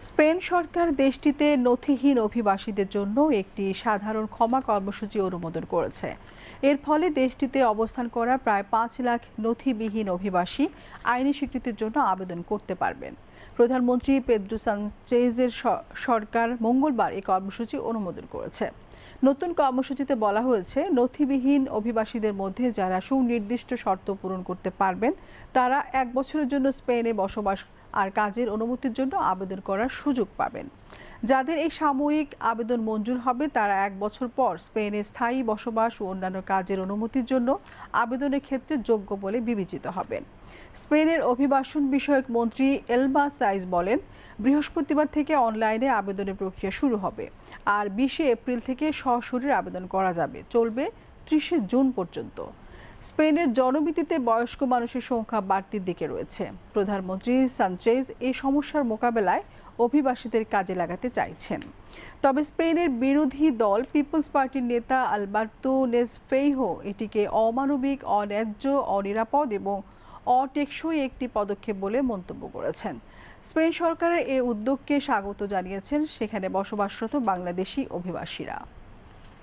Spain সরকার দেশটিতে নথিহীন অভিবাসীদের জন্য একটি সাধারণ ক্ষমা কর্মসূচি অনুমোদন করেছে। এর ফলে দেশটিতে অবস্থান করা প্রায় 5 লাখ নথিবিহীন অভিবাসী আইনি স্বীকৃতির জন্য আবেদন করতে পারবেন। প্রধানমন্ত্রী পেদ্রো সানচেজের সরকার মঙ্গলবার এই কর্মসূচি অনুমোদন করেছে। নতুন কর্মসূচিতে বলা হয়েছে, নথিবিহীন অভিবাসীদের মধ্যে যারা সুনির্দিষ্ট শর্ত পূরণ করতে পারবেন তারা 1 বছরের জন্য স্পেনে বসবাস আর কাজের অনুমতির জন্য আবেদন করার সুযোগ পাবেন। যাদের এই সাময়িক আবেদন মঞ্জুর হবে তারা 1 বছর পর স্পেনে স্থায়ী বসবাস ও অন্যান্য কাজের অনুমতির জন্য আবেদনের ক্ষেত্রে যোগ্য বলে বিবেচিত হবেন। স্পেনের অভিবাসন বিষয়ক মন্ত্রী এলবা সাইজ বলেন, বৃহস্পতিবার থেকে অনলাইনে আবেদনের প্রক্রিয়া শুরু হবে আর 20 এপ্রিল থেকে সশরীরে আবেদন করা যাবে, চলবে 30 জুন পর্যন্ত। স্পেনের জনবৃদ্ধিতে বয়স্ক মানুষের সংখ্যা বাড়তির দিকে রয়েছে। প্রধানমন্ত্রী সানচেজ এই সমস্যার মোকাবেলায় অভিবাসীদের কাজে লাগাতে চাইছেন। তবে স্পেনের বিরোধী দল পিপলস পার্টির নেতা আলবার্তো নেস ফেইহো এটিকে অমানবিক, অন্যায্য, অনিরাপদ এবং অটেকসই একটি পদক্ষেপ বলে মন্তব্য করেছেন। স্পেন সরকারের এই উদ্যোগকে স্বাগত জানিয়েছেন সেখানে বসবাসরত বাংলাদেশি অভিবাসীরা।